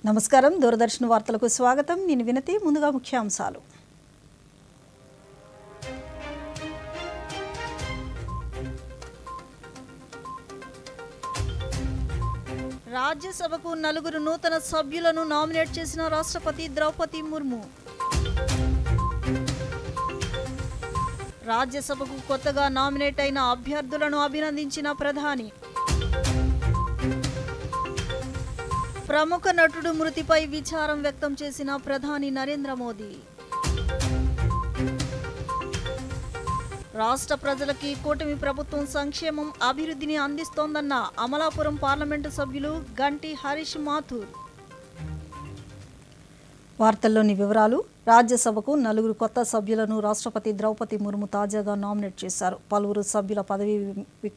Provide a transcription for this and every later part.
నమస్కారం దూరదర్శన్ వార్తలకు స్వాగతం నేను వినతి ముందుగా ముఖ్యాంశాలు రాజ్యసభకు నలుగురు నూతన సభ్యులను నామినేట్ చేసిన రాష్ట్రపతి ద్రౌపది ముర్ము రాజ్యసభకు కొత్తగా నామినేట్ అయిన అభ్యర్థులను అభినందించిన ప్రధాని ప్రముఖ నటుడు మృతిపై విచారం వ్యక్తం చేసిన ప్రధాని నరేంద్ర మోదీ రాష్ట్ర ప్రజలకి కూటమి ప్రభుత్వం సంక్షేమం అభివృద్ధిని అందిస్తోందన్న అమలాపురం పార్లమెంటు సభ్యులు గంటి హరీష్ మాథూర్ వార్తల్లోని వివరాలు రాజ్యసభకు నలుగురు కొత్త సభ్యులను రాష్ట్రపతి ద్రౌపది ముర్ము తాజాగా నామినేట్ చేశారు. పలువురు సభ్యుల పదవీ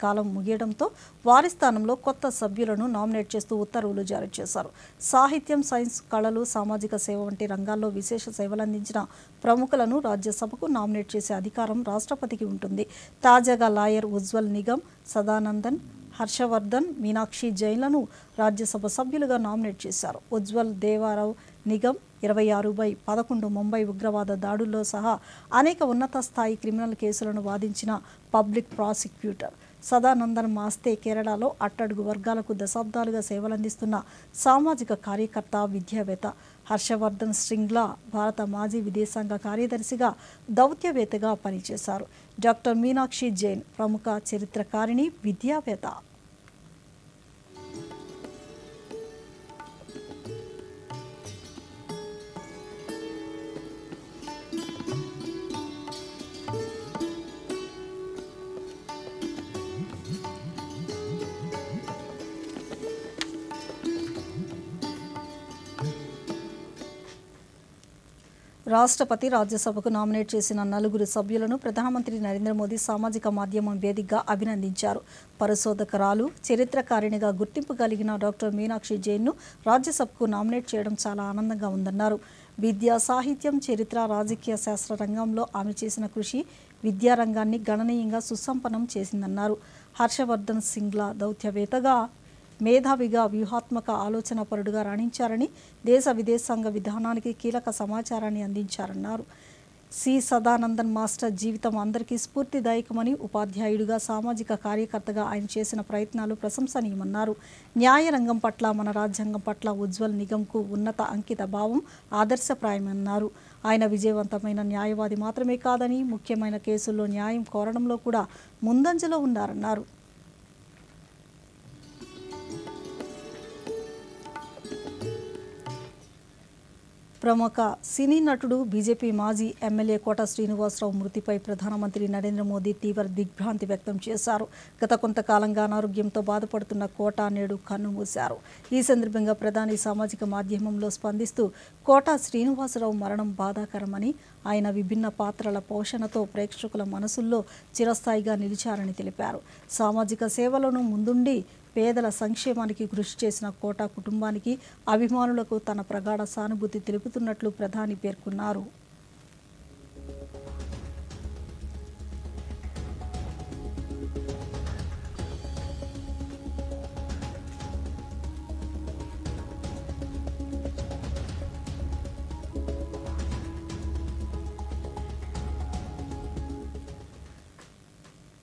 కాలం ముగియడంతో వారి స్థానంలో కొత్త సభ్యులను నామినేట్ చేస్తూ ఉత్తర్వులు జారీ చేశారు. సాహిత్యం, సైన్స్, కళలు, సామాజిక సేవ వంటి రంగాల్లో విశేష సేవలందించిన ప్రముఖులను రాజ్యసభకు నామినేట్ చేసే అధికారం రాష్ట్రపతికి ఉంటుంది. తాజాగా లాయర్ ఉజ్వల్ నిగమ్, సదానందన్, హర్షవర్ధన్, మీనాక్షి జైన్లను రాజ్యసభ సభ్యులుగా నామినేట్ చేశారు. ఉజ్వల్ దేవారావు నిగమ్ 26/11 ముంబై ఉగ్రవాద దాడుల్లో సహా అనేక ఉన్నత స్థాయి క్రిమినల్ కేసులను వాదించిన పబ్లిక్ ప్రాసిక్యూటర్. సదానందన్ మాస్తే కేరళలో అట్టడుగు వర్గాలకు దశాబ్దాలుగా సేవలందిస్తున్న సామాజిక కార్యకర్త, విద్యావేత్త. హర్షవర్ధన్ శ్రింగ్లా భారత మాజీ విదేశాంగ కార్యదర్శిగా, దౌత్యవేత్తగా పనిచేశారు. డాక్టర్ మీనాక్షి జైన్ ప్రముఖ చరిత్రకారిణి, విద్యావేత్త. రాష్ట్రపతి రాజ్యసభకు నామినేట్ చేసిన నలుగురు సభ్యులను ప్రధానమంత్రి నరేంద్ర మోదీ సామాజిక మాధ్యమం వేదికగా అభినందించారు. పరిశోధకురాలు, చరిత్రకారిణిగా గుర్తింపు కలిగిన డాక్టర్ మీనాక్షి జైన్ను రాజ్యసభకు నామినేట్ చేయడం చాలా ఆనందంగా ఉందన్నారు. విద్య, సాహిత్యం, చరిత్ర, రాజకీయ శాస్త్ర రంగంలో ఆమె చేసిన కృషి విద్యారంగాన్ని గణనీయంగా సుసంపన్నం చేసిందన్నారు. హర్షవర్ధన్ శ్రింగ్లా దౌత్యవేత్తగా, మేధావిగా, వ్యూహాత్మక ఆలోచనాపరుడుగా రాణించారని, దేశ విదేశాంగ విధానానికి కీలక సమాచారాన్ని అందించారన్నారు. సి సదానందన్ మాస్టర్ జీవితం అందరికీ స్ఫూర్తిదాయకమని, ఉపాధ్యాయుడిగా, సామాజిక కార్యకర్తగా ఆయన చేసిన ప్రయత్నాలు ప్రశంసనీయమన్నారు. న్యాయరంగం పట్ల, మన రాజ్యాంగం పట్ల ఉజ్వల్ నిగమ్కు ఉన్నత అంకిత భావం ఆదర్శప్రాయమన్నారు. ఆయన విజయవంతమైన న్యాయవాది మాత్రమే కాదని, ముఖ్యమైన కేసుల్లో న్యాయం కోరడంలో కూడా ముందంజలో ఉన్నారన్నారు. ప్రముఖ సినీ నటుడు, బీజేపీ మాజీ ఎమ్మెల్యే కోట శ్రీనివాసరావు మృతిపై ప్రధానమంత్రి నరేంద్ర మోదీ తీవ్ర దిగ్భ్రాంతి వ్యక్తం చేశారు. గత కొంతకాలంగా అనారోగ్యంతో బాధపడుతున్న కోట నేడు కన్నుమూశారు. ఈ సందర్భంగా ప్రధాని సామాజిక మాధ్యమంలో స్పందిస్తూ కోట శ్రీనివాసరావు మరణం బాధాకరమని, ఆయన విభిన్న పాత్రల పోషణతో ప్రేక్షకుల మనసుల్లో చిరస్థాయిగా నిలిచారని తెలిపారు. సామాజిక సేవలను ముందుండి పేదల సంక్షేమానికి కృషి చేసిన కోట కుటుంబానికి, అభిమానులకు తన ప్రగాఢ సానుభూతి తెలుపుతున్నట్లు ప్రధాని పేర్కొన్నారు.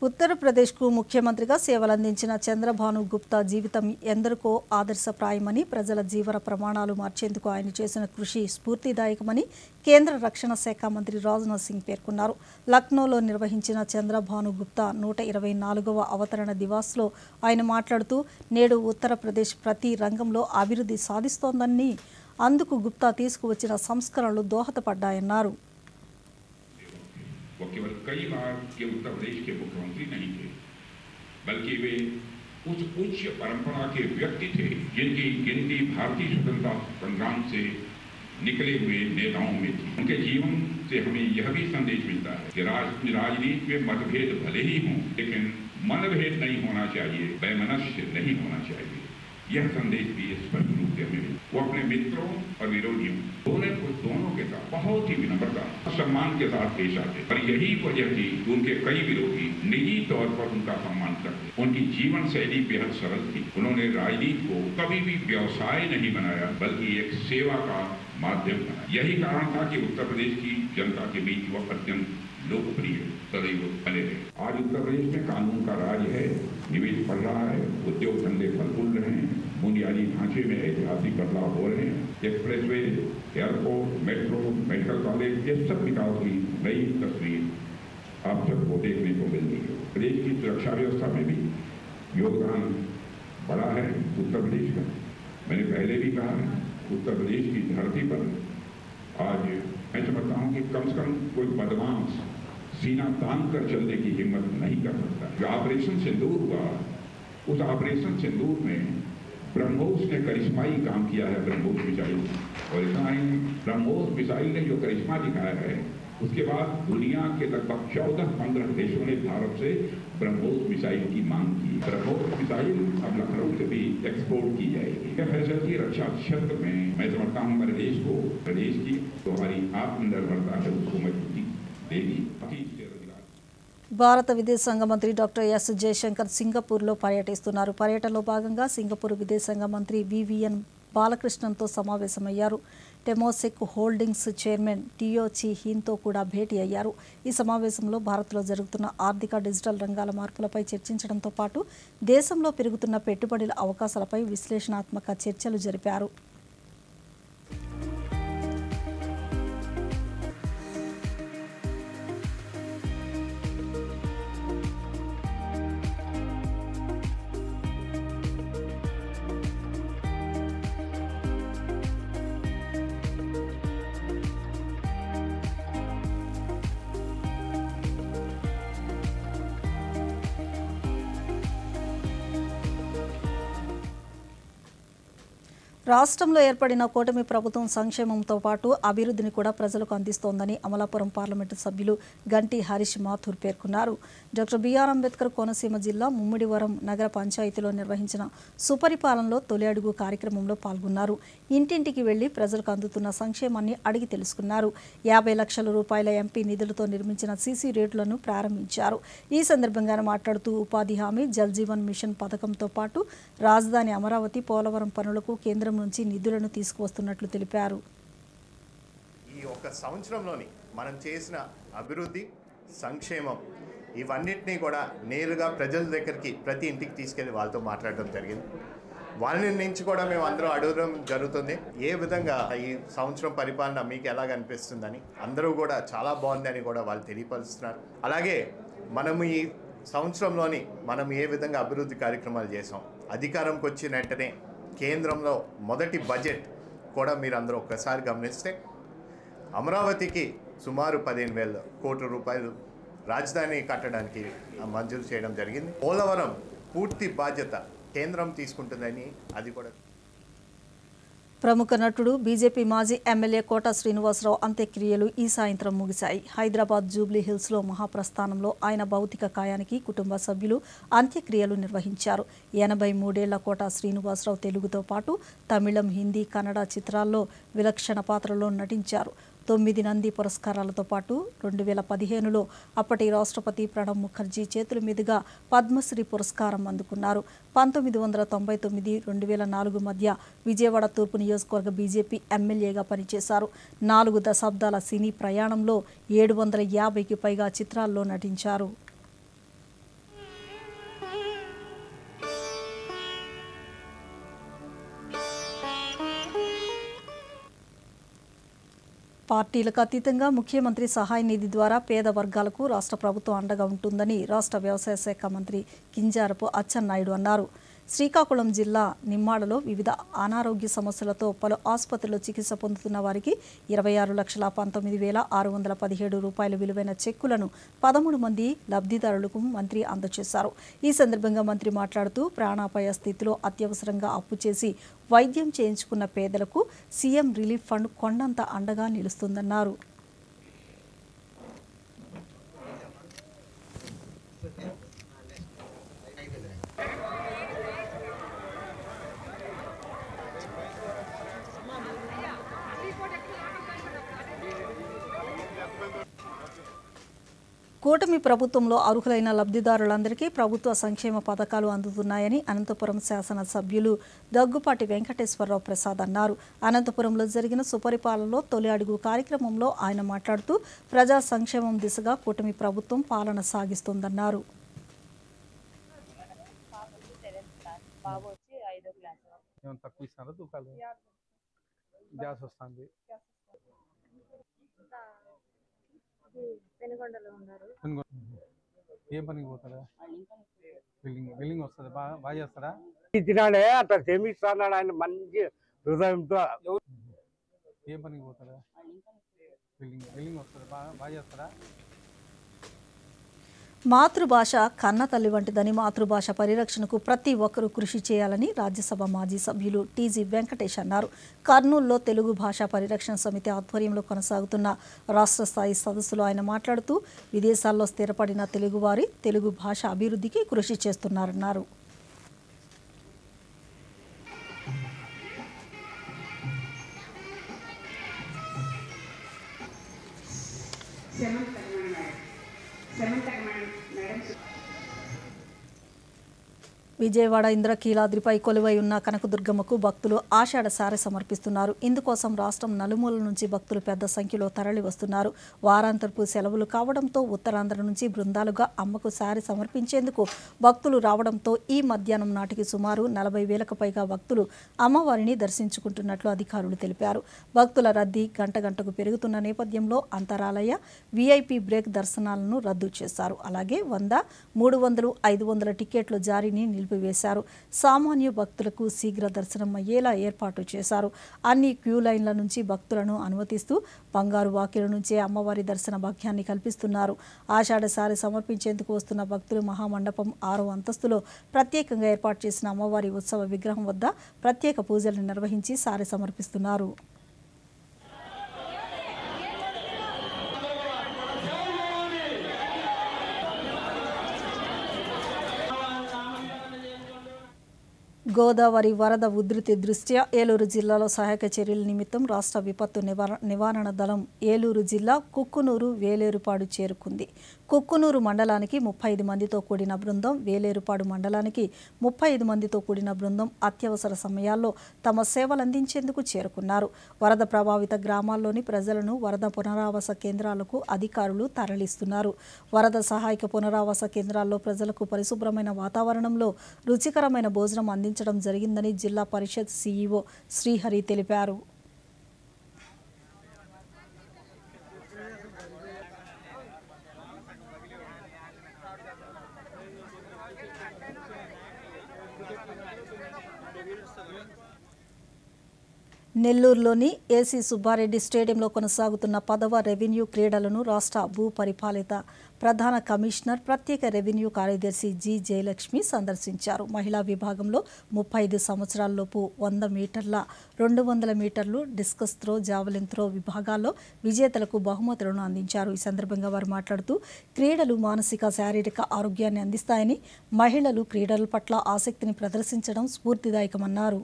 ఉత్తరప్రదేశ్కు ముఖ్యమంత్రిగా సేవలందించిన చంద్రభాను గుప్తా జీవితం ఎందరికో ఆదర్శప్రాయమని, ప్రజల జీవన ప్రమాణాలు మార్చేందుకు ఆయన చేసిన కృషి స్ఫూర్తిదాయకమని కేంద్ర రక్షణ శాఖ మంత్రి రాజ్నాథ్ సింగ్ పేర్కొన్నారు. లక్నోలో నిర్వహించిన చంద్రభాను గుప్తా 124వ అవతరణ దివాస్లో ఆయన మాట్లాడుతూ, నేడు ఉత్తరప్రదేశ్ ప్రతి రంగంలో అభివృద్ధి సాధిస్తోందని, అందుకు గుప్తా తీసుకువచ్చిన సంస్కరణలు దోహదపడ్డాయన్నారు. वो केवल कई बार के उत्तर प्रदेश के मुख्यमंत्री नहीं थे, बल्कि वे उस उच्च परंपरा के व्यक्ति थे जिनकी गिनती भारतीय स्वतंत्रता संग्राम से निकले हुए नेताओं में थी। उनके जीवन से हमें यह भी संदेश मिलता है कि राजनीति में मतभेद भले ही हों, लेकिन मनभेद नहीं होना चाहिए, वैमनस्य नहीं होना चाहिए। यह संदेश भी स्पष्ट रूप से हमें मिली। वो अपने मित्रों और विरोधियों दोनों के साथ बहुत ही विनम्रता सम्मान के साथ पेश आते और यही वजह थी कि उनके कई विरोधी निजी तौर पर उनका सम्मान करते। उनकी जीवन शैली बेहद सरल थी। उन्होंने राजनीति को कभी भी व्यवसाय नहीं बनाया बल्कि एक सेवा का माध्यम बना। यही कारण था कि उत्तर प्रदेश की जनता के बीच वह अत्यंत लोकप्रिय सदैव बने रहे। आज उत्तर प्रदेश में कानून का राज है, निवेश बढ़ रहा है, उद्योग धंधे फल फूल रहे हैं, बुनियादी ढांचे में ऐतिहासिक बदलाव हो रहे हैं, expressway, airport, metro, medical college, ये सब विकास की नई तस्वीर आप सबको देखने को मिल रही है। प्रदेश की सुरक्षा व्यवस्था में भी योगदान बड़ा है उत्तर प्रदेश का। मैंने पहले भी कहा है, उत्तर प्रदेश की धरती पर आज मैं समझता हूँ कि कम से कम कोई बदमाश सीना तान कर चलने की हिम्मत नहीं कर सकता। जो ऑपरेशन सिंदूर हुआ, उस ऑपरेशन सिंदूर में ब्रह्मोस ने करिश्माई काम किया है, ब्रह्मोस मिसाइल। और इतना ही ब्रह्मोस मिसाइल ने जो करिश्मा दिखाया है, उसके बाद दुनिया के लगभग 14-15 देशों ने भारत से ब्रह्मोस मिसाइल की मांग की। ब्रह्मोस मिसाइल अब लखनऊ से भी एक्सपोर्ट की जाएगी। यह फैसला रक्षा क्षेत्र में मैं समझता हूँ हमारे देश को, प्रदेश की तो हमारी आत्मनिर्भरता है उसको मजबूती देगी। భారత విదేశాంగ మంత్రి డాక్టర్ ఎస్ జయశంకర్ సింగపూర్లో పర్యటిస్తున్నారు. పర్యటనలో భాగంగా సింగపూర్ విదేశాంగ మంత్రి వివిఎన్ బాలకృష్ణన్తో సమావేశమయ్యారు. టెమోసెక్ హోల్డింగ్స్ చైర్మన్ టియో చి హీన్తో కూడా భేటీ అయ్యారు. ఈ సమావేశంలో భారత్లో జరుగుతున్న ఆర్థిక, డిజిటల్ రంగాల మార్పులపై చర్చించడంతో పాటు దేశంలో పెరుగుతున్న పెట్టుబడుల అవకాశాలపై విశ్లేషణాత్మక చర్చలు జరిపారు. రాష్ట్రంలో ఏర్పడిన కూటమి ప్రభుత్వం సంక్షేమంతో పాటు అభివృద్ధిని కూడా ప్రజలకు అందిస్తోందని అమలాపురం పార్లమెంటు సభ్యులు గంటి హరీష్ మాథూర్ పేర్కొన్నారు. డాక్టర్ బిఆర్ అంబేద్కర్ కోనసీమ జిల్లా ముమ్మిడివరం నగర పంచాయతీలో నిర్వహించిన సుపరిపాలనలో తొలి అడుగు కార్యక్రమంలో పాల్గొన్నారు. ఇంటింటికి వెళ్లి ప్రజలకు అందుతున్న సంక్షేమాన్ని అడిగి తెలుసుకున్నారు. 50 లక్షల రూపాయల ఎంపీ నిధులతో నిర్మించిన సీసీ రోడ్లను ప్రారంభించారు. ఈ సందర్భంగా మాట్లాడుతూ ఉపాధి హామీ, జల్ జీవన్ మిషన్ పథకంతో పాటు రాజధాని అమరావతి, పోలవరం పనులకు కేంద్రం నుంచి నిధులను తీసుకువస్తున్నట్లు తెలిపారు. ఈ ఒక సంవత్సరంలోని మనం చేసిన అభివృద్ధి, సంక్షేమం ఇవన్నిటినీ కూడా నేరుగా ప్రజల దగ్గరికి ప్రతి ఇంటికి తీసుకెళ్లి వాళ్ళతో మాట్లాడడం జరిగింది. వాళ్ళ నుంచి కూడా మేము అందరూ అడగడం జరుగుతుంది. ఏ విధంగా ఈ సంవత్సరం పరిపాలన మీకు ఎలాగ అనిపిస్తుందని, అందరూ కూడా చాలా బాగుందని కూడా వాళ్ళు తెలియపరుస్తున్నారు. అలాగే మనము ఈ సంవత్సరంలోని మనం ఏ విధంగా అభివృద్ధి కార్యక్రమాలు చేసాం, అధికారంకి వచ్చిన వెంటనే కేంద్రంలో మొదటి బడ్జెట్ కూడా మీరు అందరూ ఒక్కసారి గమనిస్తే అమరావతికి సుమారు 15,000 కోట్ల రూపాయలు రాజధాని కట్టడానికి మంజూరు చేయడం జరిగింది. పోలవరం పూర్తి బాధ్యత కేంద్రం తీసుకుంటుందని అది కూడా. ప్రముఖ నటుడు బీజేపీ మాజీ ఎమ్మెల్యే కోట శ్రీనివాసరావు అంత్యక్రియలు ఈ సాయంత్రం ముగిశాయి. హైదరాబాద్ జూబ్లీ హిల్స్లో మహాప్రస్థానంలో ఆయన భౌతిక కాయానికి కుటుంబ సభ్యులు అంత్యక్రియలు నిర్వహించారు. 83 ఏళ్ల కోట శ్రీనివాసరావు తెలుగుతో పాటు తమిళం, హిందీ, కన్నడ చిత్రాల్లో విలక్షణ పాత్రలో నటించారు. 9 నంది పురస్కారాలతో పాటు 2015లో అప్పటి రాష్ట్రపతి ప్రణబ్ ముఖర్జీ చేతుల మీదుగా పద్మశ్రీ పురస్కారం అందుకున్నారు. 1999, 2004 మధ్య విజయవాడ తూర్పు నియోజకవర్గ బీజేపీ ఎమ్మెల్యేగా పనిచేశారు. 4 దశాబ్దాల సినీ ప్రయాణంలో 750కి పైగా చిత్రాల్లో నటించారు. పార్టీలకు అతీతంగా ముఖ్యమంత్రి సహాయ నిధి ద్వారా పేద వర్గాలకు రాష్ట్ర ప్రభుత్వం అండగా ఉంటుందని రాష్ట్ర వ్యవసాయ శాఖ మంత్రి కింజారపు అచ్చెన్నాయుడు అన్నారు. శ్రీకాకుళం జిల్లా నిమ్మాడలో వివిధ అనారోగ్య సమస్యలతో పలు ఆసుపత్రుల్లో చికిత్స పొందుతున్న వారికి 26,19,617 రూపాయల విలువైన చెక్కులను 13 మంది లబ్ధిదారులకు మంత్రి అందజేశారు. ఈ సందర్భంగా మంత్రి మాట్లాడుతూ ప్రాణాపాయ స్థితిలో అత్యవసరంగా అప్పు చేసి వైద్యం చేయించుకున్న పేదలకు సీఎం రిలీఫ్ ఫండ్ కొండంత అండగా నిలుస్తుందన్నారు. కూటమి ప్రభుత్వంలో అర్హులైన లబ్ధిదారులందరికీ ప్రభుత్వ సంక్షేమ పథకాలు అందుతున్నాయని అనంతపురం శాసన సభ్యులు దగ్గుపాటి వెంకటేశ్వరరావు ప్రసాద్ అన్నారు. అనంతపురంలో జరిగిన సుపరిపాలనలో తొలి అడుగు కార్యక్రమంలో ఆయన మాట్లాడుతూ ప్రజా సంక్షేమం దిశగా కూటమి ప్రభుత్వం పాలన సాగిస్తోందన్నారు. ఏం పనికి పోతాడా? బిల్లింగ్ వస్తుంది, బాగా చేస్తాడా? ఇచ్చినాడే అట్లా క్షమిస్తాడు ఆయన మంచి హృదయంతో. ఏం పనికి పోతాడా? బిల్లింగ్ వస్తుంది, బాగా చేస్తాడా? మాతృభాష కన్న తల్లి వంటిదని, మాతృభాష పరిరక్షణకు ప్రతి ఒక్కరూ కృషి చేయాలని రాజ్యసభ మాజీ సభ్యులు టీజీ వెంకటేష్ అన్నారు. కర్నూలులో తెలుగు భాషా పరిరక్షణ సమితి ఆధ్వర్యంలో కొనసాగుతున్న రాష్ట్ర స్థాయి సదస్సులో ఆయన మాట్లాడుతూ విదేశాల్లో స్థిరపడిన తెలుగువారి తెలుగు భాష అభివృద్ధికి కృషి చేస్తున్నారన్నారు. విజయవాడ ఇంద్రకీలాద్రిపై కొలువై ఉన్న కనకదుర్గమ్మకు భక్తులు ఆషాఢ సారె సమర్పిస్తున్నారు. ఇందుకోసం రాష్ట్రం నలుమూల నుంచి భక్తులు పెద్ద సంఖ్యలో తరలి వస్తున్నారు. వారాంతరపు సెలవులు కావడంతో ఉత్తరాంధ్ర నుంచి బృందాలుగా అమ్మకు సారె సమర్పించేందుకు భక్తులు రావడంతో ఈ మధ్యాహ్నం నాటికి సుమారు 40,000కు పైగా భక్తులు అమ్మవారిని దర్శించుకుంటున్నట్లు అధికారులు తెలిపారు. భక్తుల రద్దీ గంటకు పెరుగుతున్న నేపథ్యంలో అంతరాలయ వీఐపీ బ్రేక్ దర్శనాలను రద్దు చేశారు. అలాగే 100, 300, 500 టికెట్లు జారీని వేశారు. సామాన్య భక్తులకు శీఘ్ర దర్శనం అయ్యేలా ఏర్పాటు చేశారు. అన్ని క్యూ లైన్ల నుంచి భక్తులను అనుమతిస్తూ బంగారు వాకిల నుంచే అమ్మవారి దర్శన భాగ్యాన్ని కల్పిస్తున్నారు. ఆషాఢ సారె సమర్పించేందుకు వస్తున్న భక్తులు మహామండపం 6వ అంతస్తులో ప్రత్యేకంగా ఏర్పాటు చేసిన అమ్మవారి ఉత్సవ విగ్రహం వద్ద ప్రత్యేక పూజలు నిర్వహించి సారె సమర్పిస్తున్నారు. గోదావరి వరద ఉధృతి దృష్ట్యా ఏలూరు జిల్లాలో సహాయక చర్యల నిమిత్తం రాష్ట్ర విపత్తు నివారణ దళం ఏలూరు జిల్లా కుక్కునూరు వేలేరుపాడు చేరుకుంది. కుక్కునూరు మండలానికి 35 మందితో కూడిన బృందం, వేలేరుపాడు మండలానికి 35 మందితో కూడిన బృందం అత్యవసర సమయాల్లో తమ సేవలందించేందుకు చేరుకున్నారు. వరద ప్రభావిత గ్రామాల్లోని ప్రజలను వరద పునరావాస కేంద్రాలకు అధికారులు తరలిస్తున్నారు. వరద సహాయక పునరావాస కేంద్రాల్లో ప్రజలకు పరిశుభ్రమైన వాతావరణంలో రుచికరమైన భోజనం అందించడం జరిగిందని జిల్లా పరిషత్ సీఈఓ శ్రీహరి తెలిపారు. నెల్లూరులోని ఏసీ సుబ్బారెడ్డి స్టేడియంలో కొనసాగుతున్న 10వ రెవెన్యూ క్రీడలను రాష్ట్ర భూ పరిపాలిత ప్రధాన కమిషనర్, ప్రత్యేక రెవెన్యూ కార్యదర్శి జి జయలక్ష్మి సందర్శించారు. మహిళా విభాగంలో 35 సంవత్సరాలలోపు 100 మీటర్ల, 200 మీటర్లు, డిస్కస్ త్రో, జావలిన్ త్రో విభాగాల్లో విజేతలకు బహుమతులను అందించారు. ఈ సందర్భంగా వారు మాట్లాడుతూ క్రీడలు మానసిక, శారీరక ఆరోగ్యాన్ని అందిస్తాయని, మహిళలు క్రీడల పట్ల ఆసక్తిని ప్రదర్శించడం స్ఫూర్తిదాయకమన్నారు.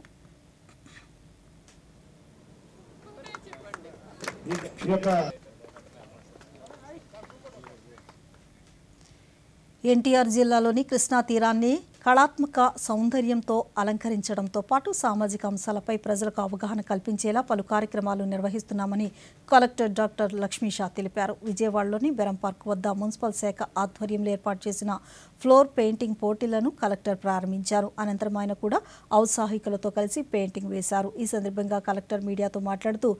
ఎన్టీఆర్ జిల్లాలోని కృష్ణా తీరాన్ని కళాత్మక సౌందర్యంతో అలంకరించడంతో పాటు సామాజిక అంశాలపై ప్రజలకు అవగాహన కల్పించేలా పలు కార్యక్రమాలు నిర్వహిస్తున్నామని కలెక్టర్ డాక్టర్ లక్ష్మీషా తెలిపారు. విజయవాడలోని బెరం పార్క్ వద్ద మున్సిపల్ శాఖ ఆధ్వర్యంలో ఏర్పాటు చేసిన ఫ్లోర్ పెయింటింగ్ పోటీలను కలెక్టర్ ప్రారంభించారు. అనంతరం ఆయన కూడా ఔత్సాహికులతో కలిసి పెయింటింగ్ వేశారు. ఈ సందర్భంగా కలెక్టర్ మీడియాతో మాట్లాడుతూ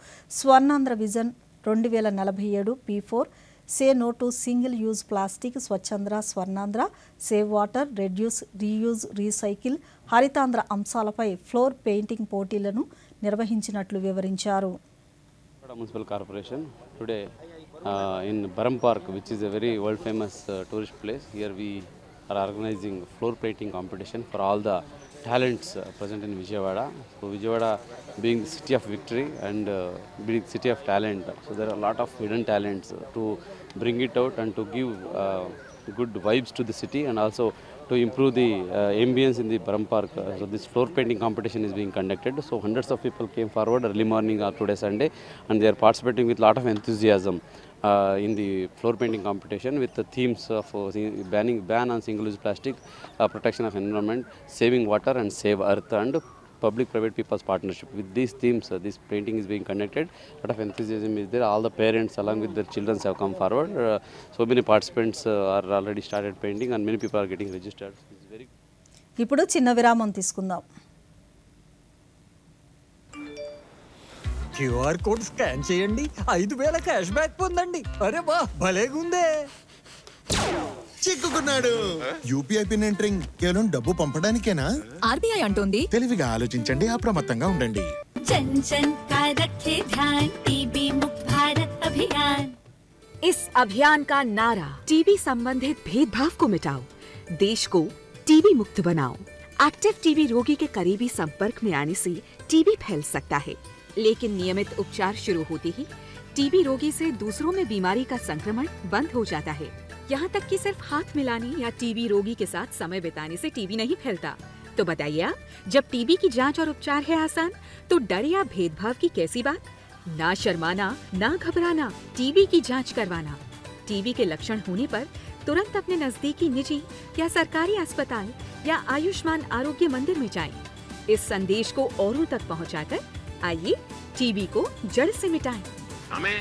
Swarnandhra vision 2047 P4, say no to single use plastic, Swachhandhra, Swarnandhra, save water, reduce, reuse, recycle, Harithandhra అంశాలపై ఫ్లోర్ పెయింటింగ్ పోటీలను నిర్వహించినట్లు వివరించారు. Municipal corporation today in Baram Park, which is a very world famous tourist place. Here we are organizing floor painting competition for all the talents present in Vijayawada. So Vijayawada being the city of victory and being the city of talent, so there are a lot of hidden talents to bring it out and to give good vibes to the city and also to improve the ambience in the Baram Park. So this floor painting competition is being conducted. So hundreds of people came forward early morning or today Sunday, and they are participating with lot of enthusiasm in the floor painting competition with the themes of ban on single-use plastic, protection of environment, saving water and save earth, and public-private people's partnership. With these themes, this painting is being conducted. A lot of enthusiasm is there. All the parents along with their children have come forward. So many participants are already started painting and many people are getting registered. It's very ఇప్పుడు చిన్న విరామం తీసుకుందాం. QR code scan చేయండి, 5000 cash back పొందండి. అరే వా, భలేగుందే. చిక్కుకున్నాడు. UPI pin entering కేవలం డబ్బు పంపడానికేనా? ఆర్బీఐ అంటోంది తెలివిగా ఆలోచించండి, అప్రమత్తంగా ఉండండి. जन जन का रखे ध्यान, टीबी मुक्त भारत अभियान। इस अभियान का नारा टीबी संबंधित भेदभाव को मिटाओ, देश को टीबी मुक्त बनाओ। एक्टिव टीबी रोगी के करीबी संपर्क में आने से टीबी फैल सकता है, लेकिन नियमित उपचार शुरू होते ही टीबी रोगी से दूसरों में बीमारी का संक्रमण बंद हो जाता है। यहाँ तक कि सिर्फ हाथ मिलाने या टीबी रोगी के साथ समय बिताने से टीबी नहीं फैलता। तो बताइए आप, जब टीबी की जांच और उपचार है आसान, तो डर या भेदभाव की कैसी बात? ना शर्माना, ना घबराना, टीबी की जांच करवाना। टीबी के लक्षण होने पर तुरंत अपने नजदीकी निजी या सरकारी अस्पताल या आयुष्मान आरोग्य मंदिर में जाएं। इस संदेश को औरों तक पहुंचाकर आइए टीबी को जड़ से मिटाएं। हमें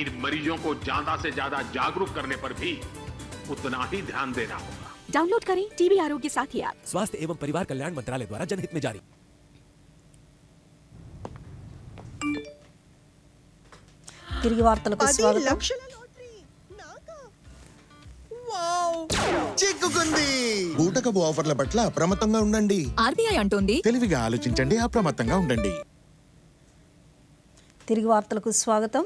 इन मरीजों को ज्यादा से ज्यादा जागरूक करने पर भी उतना ही ध्यान देना होगा। डाउनलोड करें टीबी आरोग्य साथी ऐप। स्वास्थ्य एवं परिवार कल्याण मंत्रालय द्वारा जनहित में जारी। తిరిగి వార్తలకు స్వాగతం. చిక్కుకుంది. బూటకపు ఆఫర్ల పట్ల అప్రమత్తంగా ఉండండి. ఆర్బీఐ అంటోంది తెలివిగా ఆలోచించండి, అప్రమత్తంగా ఉండండి. తిరిగి వార్తలకు స్వాగతం.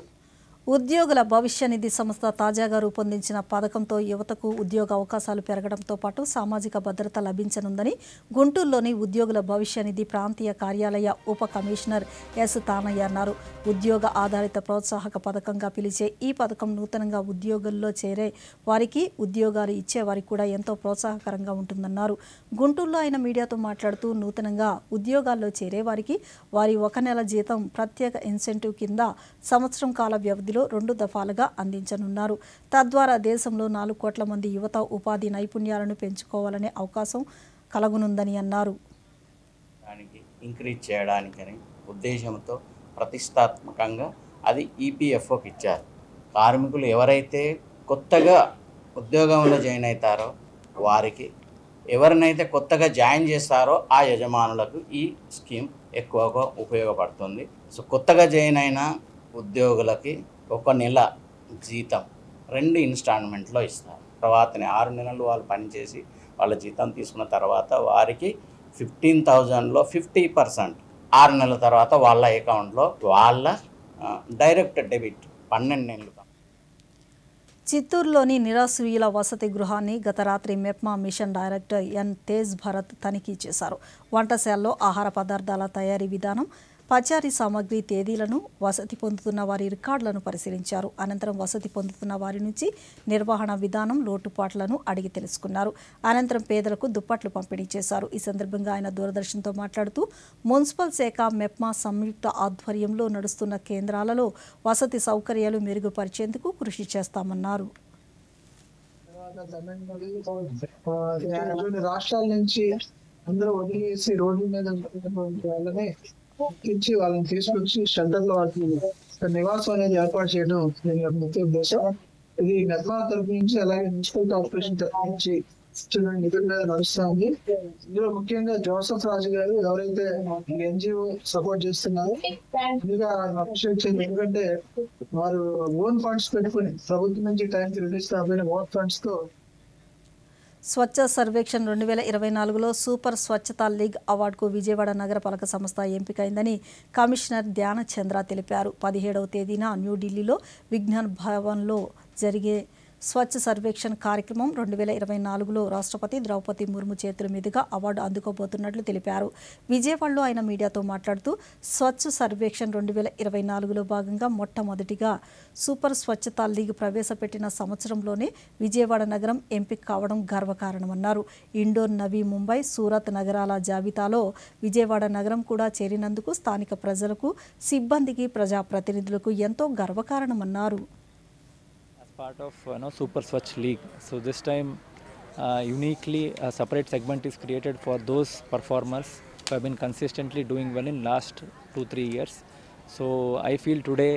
ఉద్యోగుల భవిష్య నిధి సంస్థ తాజాగా రూపొందించిన పథకంతో యువతకు ఉద్యోగ అవకాశాలు పెరగడంతో పాటు సామాజిక భద్రత లభించనుందని గుంటూరులోని ఉద్యోగుల భవిష్య నిధి ప్రాంతీయ కార్యాలయ ఉప కమిషనర్ ఎస్ తానయ్య అన్నారు. ఉద్యోగ ఆధారిత ప్రోత్సాహక పథకంగా పిలిచే ఈ పథకం నూతనంగా ఉద్యోగుల్లో చేరే వారికి, ఉద్యోగాలు ఇచ్చే వారికి కూడా ఎంతో ప్రోత్సాహకరంగా ఉంటుందన్నారు. గుంటూరులో ఆయన మీడియాతో మాట్లాడుతూ నూతనంగా ఉద్యోగాల్లో చేరే వారికి వారి 1 నెల జీతం ప్రత్యేక ఇన్సెంటివ్ కింద సంవత్సరం కాల వ్యవధిలో 2 దఫాలుగా అందించనున్నారు. తద్వారా దేశంలో 4 కోట్ల మంది యువత ఉపాధి నైపుణ్యాలను పెంచుకోవాలనే అవకాశం కలుగునుందని అన్నారు. దానికి ఇంక్రీజ్ చేయడానికని ఉద్దేశంతో ప్రతిష్టాత్మకంగా అది ఈపీఎఫ్ఓకి ఇచ్చారు. కార్మికులు ఎవరైతే కొత్తగా ఉద్యోగంలో జాయిన్ అవుతారో వారికి, ఎవరినైతే కొత్తగా జాయిన్ చేస్తారో ఆ యజమానులకు ఈ స్కీమ్ ఎక్కువగా ఉపయోగపడుతుంది. సో కొత్తగా జాయిన్ అయిన ఉద్యోగులకి 1 నెల జీతం 2 ఇన్స్టాల్మెంట్లో ఇస్తారు. తర్వాతనే 6 నెలలు వాళ్ళు పనిచేసి వాళ్ళ జీతం తీసుకున్న తర్వాత వారికి 15,000లో 50% 6 నెలల తర్వాత వాళ్ళ అకౌంట్లో వాళ్ళ డైరెక్ట్ డెబిట్ 12 నెలలు. చిత్తూరులోని నిరాశ్రయుల వసతి గృహాన్ని గత రాత్రి MEPMA mission director N Tej Bharat తనిఖీ చేశారు. వంటశాలలో ఆహార పదార్థాల తయారీ విధానం, పచారీ సామాగ్రి తేదీలను, వసతి పొందుతున్న వారి రికార్డులను పరిశీలించారు. అనంతరం వసతి పొందుతున్న వారి నుంచి నిర్వహణ విధానం, లోటుపాట్లను అడిగి తెలుసుకున్నారు. అనంతరం పేదలకు దుప్పట్లు పంపిణీ చేశారు. ఈ సందర్భంగా ఆయన దూరదర్శన్తో మాట్లాడుతూ మున్సిపల్ శాఖ, మెప్మా సంయుక్త ఆధ్వర్యంలో నడుస్తున్న కేంద్రాలలో వసతి సౌకర్యాలు మెరుగుపరిచేందుకు కృషి చేస్తామన్నారు. రాష్ట్రాల నుంచి అందరూ వదిలేసి రోడ్ల మీద వాళ్ళని ఇచ్చి వాళ్ళని తీసుకొచ్చి షెల్టర్లో వాళ్ళకి నివాసం అనేది ఏర్పాటు చేయడం దీని యొక్క ముఖ్య ఉద్దేశం. ఇది మెప్మా తరఫు నుంచి అలాగే మున్సిపల్ కార్పొరేషన్ తరఫు నుంచి నిధుల మీద నడుస్తా ఉంది. ఇందులో ముఖ్యంగా జోసఫ్ రాజు గారు ఎవరైతే ఎన్జిఓ సపోర్ట్ చేస్తున్నారో ముందుగా అప్రిషియేట్ చేయాలి. ఎందుకంటే వారు ఓన్ ఫండ్స్ పెట్టుకుని ప్రభుత్వం నుంచి టైంకి రిలీజ్ కాబోయిన ఓన్ ఫండ్స్ తో స్వచ్ఛ సర్వేక్షణ్ 2024లో సూపర్ స్వచ్ఛతా లీగ్ అవార్డుకు విజయవాడ నగరపాలక సంస్థ ఎంపికైందని కమిషనర్ ధ్యానచంద్ర తెలిపారు. 17వ తేదీన న్యూఢిల్లీలో విజ్ఞాన్ భవన్లో జరిగే స్వచ్ఛ సర్వేక్షణ్ కార్యక్రమం 2024లో రాష్ట్రపతి ద్రౌపది ముర్ము చేతుల మీదుగా అవార్డు అందుకోబోతున్నట్లు తెలిపారు. విజయవాడలో ఆయన మీడియాతో మాట్లాడుతూ స్వచ్ఛ సర్వేక్షణ్ 2024లో భాగంగా మొట్టమొదటిగా సూపర్ స్వచ్ఛతా లీగ్ ప్రవేశపెట్టిన సంవత్సరంలోనే విజయవాడ నగరం ఎంపిక కావడం గర్వకారణమన్నారు. ఇండోర్, నవీ ముంబై, సూరత్ నగరాల జాబితాలో విజయవాడ నగరం కూడా చేరినందుకు స్థానిక ప్రజలకు, సిబ్బందికి, ప్రజాప్రతినిధులకు ఎంతో గర్వకారణమన్నారు. Part of Super Swachh League. So this time uniquely a separate segment is created for those performers who have been consistently doing well in last 2-3 years. So I feel today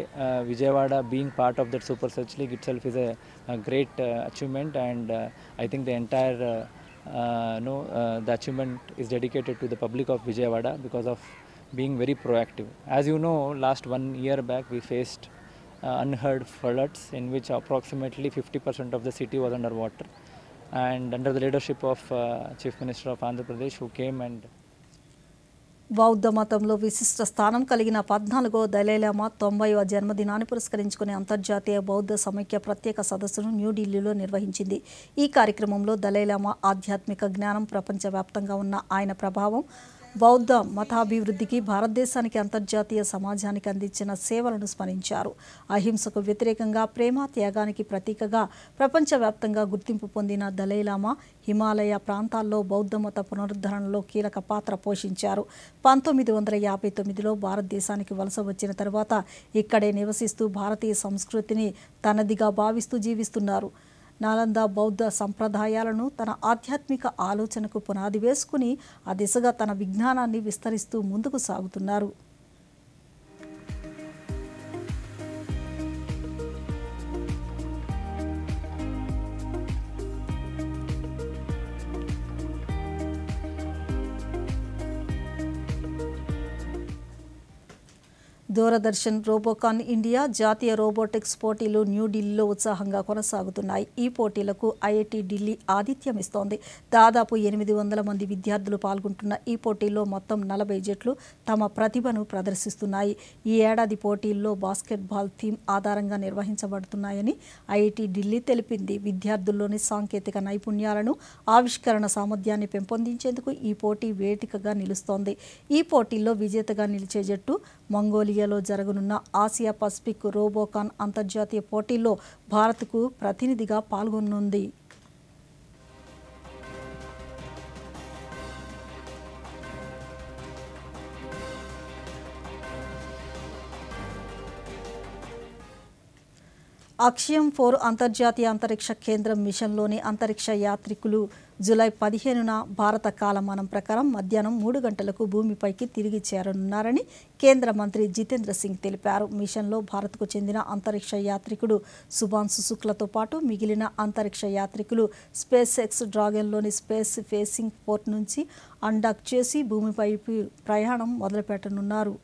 Vijayawada being part of that Super Swachh League itself is a great achievement, and I think the entire the achievement is dedicated to the public of Vijayawada because of being very proactive. As you know, last 1 year back we faced unheard floods in which approximately 50% of the city was underwater, and under the leadership of Chief Minister of Andhra Pradesh, who came and బౌద్ధ మతంలో విశిష్ట స్థానం కలిగిన 14వ Dalai Lama 90వ జన్మదినాన్ని పురస్కరించుకునే అంతర్జాతీయ బౌద్ధ సమైక్య ప్రత్యేక సదస్సును న్యూఢిల్లీలో నిర్వహించింది. ఈ కార్యక్రమంలో దలైలామా ఆధ్యాత్మిక జ్ఞానం, ప్రపంచవ్యాప్తంగా ఉన్న ఆయన ప్రభావం, బౌద్ధ మతాభివృద్ధికి, భారతదేశానికి, అంతర్జాతీయ సమాజానికి అందించిన సేవలను స్మరించారు. అహింసకు వ్యతిరేకంగా ప్రేమ, త్యాగానికి ప్రతీకగా ప్రపంచవ్యాప్తంగా గుర్తింపు పొందిన దలైలామా హిమాలయ ప్రాంతాల్లో బౌద్ధ మత పునరుద్ధరణలో కీలక పాత్ర పోషించారు. 1959లో భారతదేశానికి వలస వచ్చిన తర్వాత ఇక్కడే నివసిస్తూ భారతీయ సంస్కృతిని తనదిగా భావిస్తూ జీవిస్తున్నారు. నాలంద బౌద్ధ సంప్రదాయాలను తన ఆధ్యాత్మిక ఆలోచనకు పునాది వేసుకుని ఆ దిశగా తన విజ్ఞానాన్ని విస్తరిస్తూ ముందుకు సాగుతున్నారు. దూరదర్శన్ రోబోకాన్ ఇండియా జాతీయ రోబోటిక్స్ పోటీలు న్యూఢిల్లీలో ఉత్సాహంగా కొనసాగుతున్నాయి. ఈ పోటీలకు ఐఐటి ఢిల్లీ ఆతిథ్యం ఇస్తోంది. దాదాపు 800 మంది విద్యార్థులు పాల్గొంటున్న ఈ పోటీల్లో మొత్తం 40 జట్లు తమ ప్రతిభను ప్రదర్శిస్తున్నాయి. ఈ ఏడాది పోటీల్లో బాస్కెట్బాల్ థీమ్ ఆధారంగా నిర్వహించబడుతున్నాయని ఐఐటి ఢిల్లీ తెలిపింది. విద్యార్థుల్లోని సాంకేతిక నైపుణ్యాలను, ఆవిష్కరణ సామర్థ్యాన్ని పెంపొందించేందుకు ఈ పోటీ వేదికగా నిలుస్తోంది. ఈ పోటీల్లో విజేతగా నిలిచే జట్టు మంగోలియాలో జరగనున్న ఆసియా పసిఫిక్ రోబోకాన్ అంతర్జాతీయ పోటీల్లో భారత్కు ప్రతినిధిగా పాల్గొనుంది. అక్షయం 4 అంతర్జాతీయ అంతరిక్ష కేంద్రం మిషన్లోని అంతరిక్ష యాత్రికులు జూలై 15న భారత కాలమానం ప్రకారం మధ్యాహ్నం 3 గంటలకు భూమిపైకి తిరిగి చేరనున్నారని కేంద్ర మంత్రి జితేంద్ర సింగ్ తెలిపారు. మిషన్లో భారత్కు చెందిన అంతరిక్ష యాత్రికుడు సుభాన్సు శుక్లతో పాటు మిగిలిన అంతరిక్ష యాత్రికులు స్పేస్ ఎక్స్ డ్రాగన్లోని స్పేస్ ఫేసింగ్ పోర్ట్ నుంచి అన్డాక్ చేసి భూమిపైకి ప్రయాణం మొదలుపెట్టనున్నారు.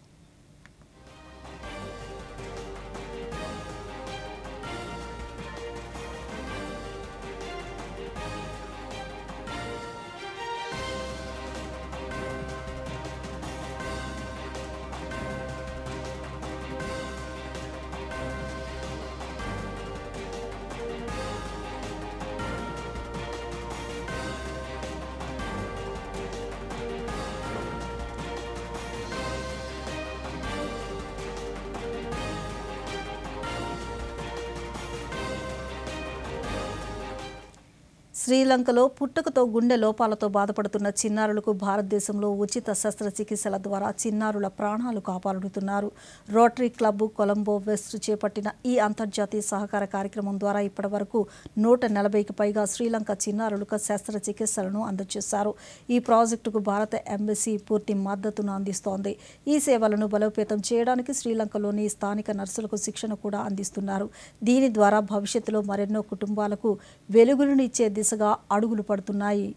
శ్రీలంకలో పుట్టుకతో గుండె లోపాలతో బాధపడుతున్న చిన్నారులకు భారతదేశంలో ఉచిత శస్త్రచికిత్సల ద్వారా చిన్నారుల ప్రాణాలు కాపాడుతున్నారు. రోటరీ క్లబ్ కొలంబో వెస్ట్ చేపట్టిన ఈ అంతర్జాతీయ సహకార కార్యక్రమం ద్వారా ఇప్పటివరకు 140కి పైగా శ్రీలంక చిన్నారులకు శస్త్రచికిత్సలను అందజేశారు. ఈ ప్రాజెక్టుకు భారత ఎంబసీ పూర్తి మద్దతును అందిస్తోంది. ఈ సేవలను బలోపేతం చేయడానికి శ్రీలంకలోని స్థానిక నర్సులకు శిక్షణ కూడా అందిస్తున్నారు. దీని ద్వారా భవిష్యత్తులో మరెన్నో కుటుంబాలకు వెలుగులనిచ్చే దిశగా అడుగులు పడుతున్నాయి.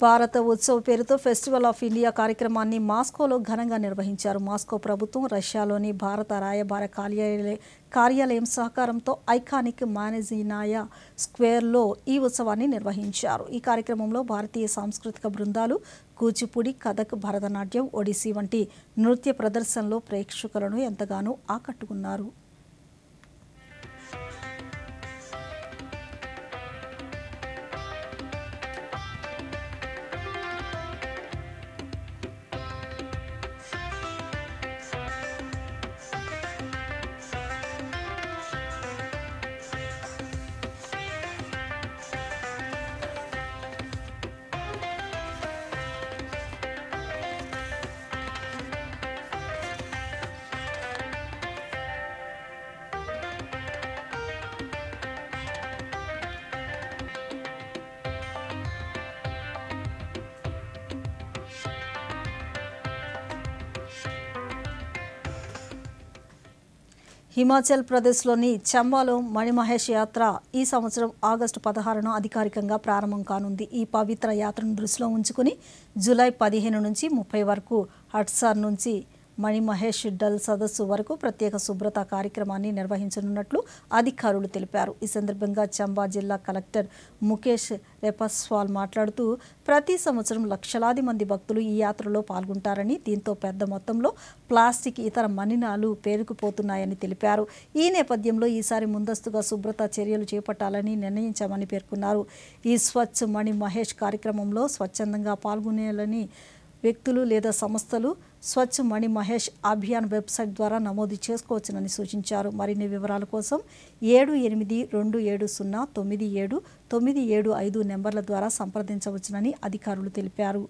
భారత ఉత్సవ్ పేరుతో ఫెస్టివల్ ఆఫ్ ఇండియా కార్యక్రమాన్ని మాస్కోలో ఘనంగా నిర్వహించారు. మాస్కో ప్రభుత్వం, రష్యాలోని భారత రాయబార కార్యాలయం సహకారంతో ఐకానిక్ మానేజినాయా స్క్వేర్లో ఈ ఉత్సవాన్ని నిర్వహించారు. ఈ కార్యక్రమంలో భారతీయ సాంస్కృతిక బృందాలు కూచిపూడి, కథక్, భరతనాట్యం, ఒడిస్సీ వంటి నృత్య ప్రదర్శనలో ప్రేక్షకులను ఎంతగానో ఆకట్టుకున్నారు. హిమాచల్ ప్రదేశ్లోని చంబాలో మణిమహేష్ యాత్ర ఈ సంవత్సరం ఆగస్టు 16న అధికారికంగా ప్రారంభం కానుంది. ఈ పవిత్ర యాత్రను దృష్టిలో ఉంచుకుని జూలై 15 నుంచి 30 వరకు హట్సార్ నుంచి మణిమహేష్ డల్ సదస్సు వరకు ప్రత్యేక శుభ్రత కార్యక్రమాన్ని నిర్వహించనున్నట్లు అధికారులు తెలిపారు. ఈ సందర్భంగా చంబా జిల్లా కలెక్టర్ ముఖేష్ రెపస్వాల్ మాట్లాడుతూ ప్రతి సంవత్సరం లక్షలాది మంది భక్తులు ఈ యాత్రలో పాల్గొంటారని, దీంతో పెద్ద మొత్తంలో ప్లాస్టిక్, ఇతర మలినాలు పేరుకుపోతున్నాయని తెలిపారు. ఈ నేపథ్యంలో ఈసారి ముందస్తుగా శుభ్రత చర్యలు చేపట్టాలని నిర్ణయించామని పేర్కొన్నారు. ఈ స్వచ్ఛ మణి మహేష్ కార్యక్రమంలో స్వచ్ఛందంగా పాల్గొనేయాలని వ్యక్తులు లేదా సంస్థలు స్వచ్ఛ మణి మహేష్ అభియాన్ వెబ్సైట్ ద్వారా నమోదు చేసుకోవచ్చునని సూచించారు. మరిన్ని వివరాల కోసం 7827097975 నెంబర్ల ద్వారా సంప్రదించవచ్చునని అధికారులు తెలిపారు.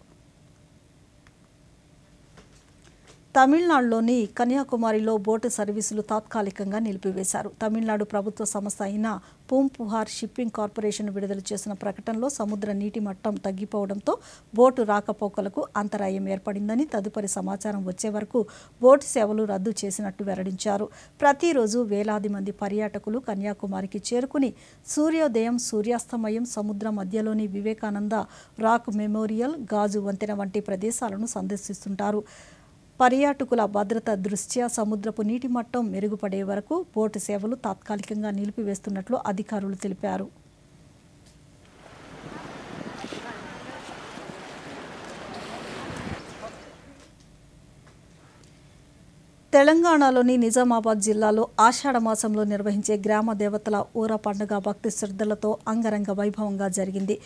తమిళనాడులోని కన్యాకుమారిలో బోటు సర్వీసులు తాత్కాలికంగా నిలిపివేశారు. తమిళనాడు ప్రభుత్వ సంస్థ అయిన పూంపుహార్ షిప్పింగ్ కార్పొరేషన్ విడుదల చేసిన ప్రకటనలో సముద్ర నీటి మట్టం తగ్గిపోవడంతో బోటు రాకపోకలకు అంతరాయం ఏర్పడిందని, తదుపరి సమాచారం వచ్చే వరకు బోటు సేవలు రద్దు చేసినట్టు వెల్లడించారు. ప్రతిరోజు వేలాది మంది పర్యాటకులు కన్యాకుమారికి చేరుకుని సూర్యోదయం, సూర్యాస్తమయం, సముద్ర మధ్యలోని వివేకానంద రాక్ మెమోరియల్, గాజు వంతెన వంటి ప్రదేశాలను సందర్శిస్తుంటారు. పర్యాటకుల భద్రత దృష్ట్యా సముద్రపు నీటి మట్టం మెరుగుపడే వరకు బోటు సేవలు తాత్కాలికంగా నిలిపివేస్తున్నట్లు అధికారులు తెలిపారు. తెలంగాణలోని నిజామాబాద్ జిల్లాలో ఆషాఢ మాసంలో నిర్వహించే గ్రామ దేవతల ఊర పండుగ భక్తి శ్రద్ధలతో అంగరంగ వైభవంగా జరిగింది.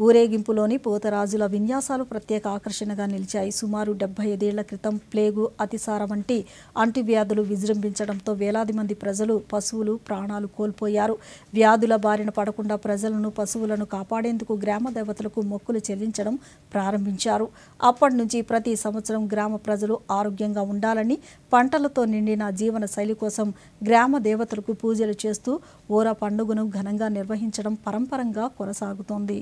ఊరేగింపులోని పోతరాజుల విన్యాసాలు ప్రత్యేక ఆకర్షణగా నిలిచాయి. సుమారు 75 ఏళ్ల క్రితం ప్లేగు, అతిసార వంటి అంటువ్యాధులు విజృంభించడంతో వేలాది మంది ప్రజలు, పశువులు ప్రాణాలు కోల్పోయారు. వ్యాధుల బారిన పడకుండా ప్రజలను, పశువులను కాపాడేందుకు గ్రామ దేవతలకు మొక్కులు చెల్లించడం ప్రారంభించారు. అప్పటి నుంచి ప్రతి సంవత్సరం గ్రామ ప్రజలు ఆరోగ్యంగా ఉండాలని, పంటలతో నిండిన జీవన శైలి కోసం గ్రామ దేవతలకు పూజలు చేస్తూ ఊర పండుగను ఘనంగా నిర్వహించడం పరంపరంగా కొనసాగుతోంది.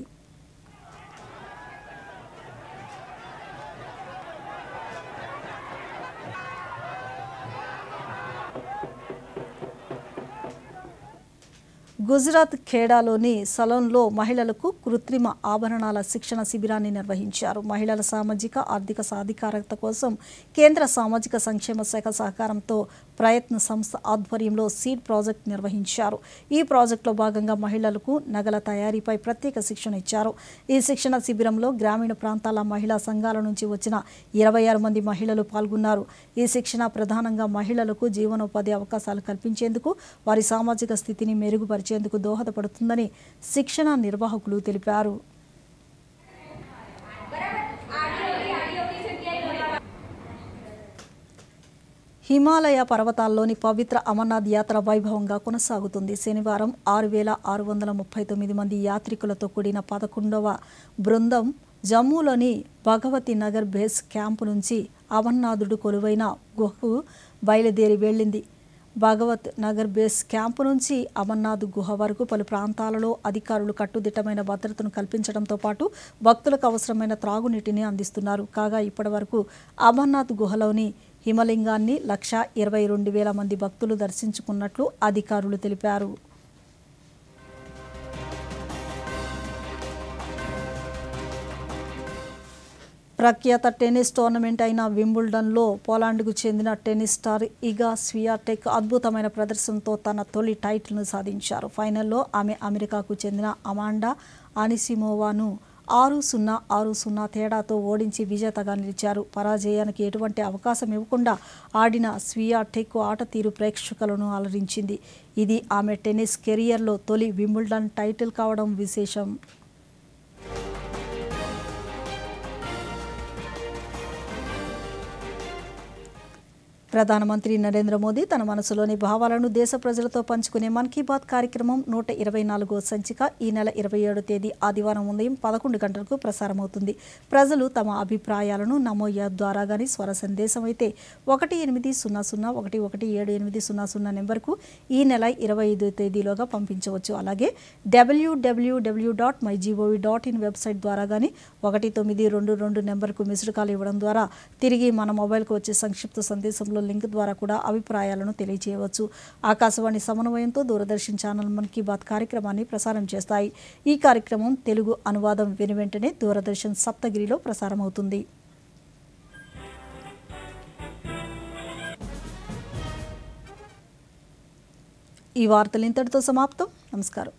గుజరాత్ ఖేడాలోని సలోన్లో మహిళలకు కృత్రిమ ఆభరణాల శిక్షణ శిబిరాన్ని నిర్వహించారు. మహిళల సామాజిక, ఆర్థిక సాధికారత కోసం కేంద్ర సామాజిక సంక్షేమ శాఖ సహకారంతో ప్రయత్న సంస్థ ఆధ్వర్యంలో సీడ్ ప్రాజెక్ట్ నిర్వహించారు. ఈ ప్రాజెక్టులో భాగంగా మహిళలకు నగల తయారీపై ప్రత్యేక శిక్షణ ఇచ్చారు. ఈ శిక్షణ శిబిరంలో గ్రామీణ ప్రాంతాల మహిళా సంఘాల నుంచి వచ్చిన 26 మంది మహిళలు పాల్గొన్నారు. ఈ శిక్షణ ప్రధానంగా మహిళలకు జీవనోపాధి అవకాశాలు కల్పించేందుకు, వారి సామాజిక స్థితిని మెరుగుపరిచేందుకు దోహదపడుతుందని శిక్షణ నిర్వాహకులు తెలిపారు. హిమాలయ పర్వతాల్లోని పవిత్ర అమర్నాథ్ యాత్ర వైభవంగా కొనసాగుతుంది. శనివారం 6639 మంది యాత్రికులతో కూడిన 11వ బృందం జమ్మూలోని భగవతి నగర్ బేస్ క్యాంపు నుంచి అమర్నాథుడు కొలువైన గుహకు బయలుదేరి వెళ్ళింది. భగవత్ నగర్ బేస్ క్యాంపు నుంచి అమర్నాథ్ గుహ వరకు పలు ప్రాంతాలలో అధికారులు కట్టుదిట్టమైన భద్రతను కల్పించడంతో పాటు భక్తులకు అవసరమైన త్రాగునీటిని అందిస్తున్నారు. కాగా ఇప్పటి వరకు అమర్నాథ్ గుహలోని హిమలింగాన్ని 1,22,000 మంది భక్తులు దర్శించుకున్నట్లు అధికారులు తెలిపారు. ప్రఖ్యాత టెన్నిస్ టోర్నమెంట్ అయిన వింబుల్డన్లో పోలాండ్కు చెందిన టెన్నిస్ స్టార్ ఇగా స్వియాటెక్ అద్భుతమైన ప్రదర్శనతో తన తొలి టైటిల్ను సాధించారు. ఫైనల్లో ఆమె అమెరికాకు చెందిన అమాండా అనిసిమోవాను 6-0, 6-0 తేడాతో ఓడించి విజేతగా నిలిచారు. పరాజయానికి ఎటువంటి అవకాశం ఇవ్వకుండా ఆడిన స్వియాటెక్ ఆట తీరు ప్రేక్షకులను అలరించింది. ఇది ఆమె టెన్నిస్ కెరియర్లో తొలి వింబుల్డన్ టైటిల్ కావడం విశేషం. ప్రధానమంత్రి నరేంద్ర మోదీ తన మనసులోని భావాలను దేశ ప్రజలతో పంచుకునే మన్ కీ బాత్ కార్యక్రమం 124వ సంచిక ఈ నెల 27వ తేదీ ఆదివారం ఉదయం 11 గంటలకు ప్రసారమవుతుంది. ప్రజలు తమ అభిప్రాయాలను నమో యాప్ ద్వారా కానీ స్వర సందేశం అయితే 1800117800 నెంబర్కు ఈ నెల 25వ తేదీలోగా పంపించవచ్చు. అలాగే www.mygov.in వెబ్సైట్ ద్వారా కానీ 1922 నెంబర్కు మిస్డ్ కాల్ ఇవ్వడం ద్వారా తిరిగి మన మొబైల్కు వచ్చే సంక్షిప్త సందేశంలో లింక్ ద్వారా కూడా అభిప్రాయాలను తెలియజేయవచ్చు. ఆకాశవాణి సమన్వయంతో దూరదర్శన్ ఛానల్ మన్ కీ బాత్ కార్యక్రమాన్ని ప్రసారం చేస్తాయి. ఈ కార్యక్రమం తెలుగు అనువాదం వెనువెంటనే దూరదర్శన్ సప్తగిరిలో ప్రసారమవుతుంది. ఈ వార్తలు ఇంతటితో సమాప్తం. నమస్కారం.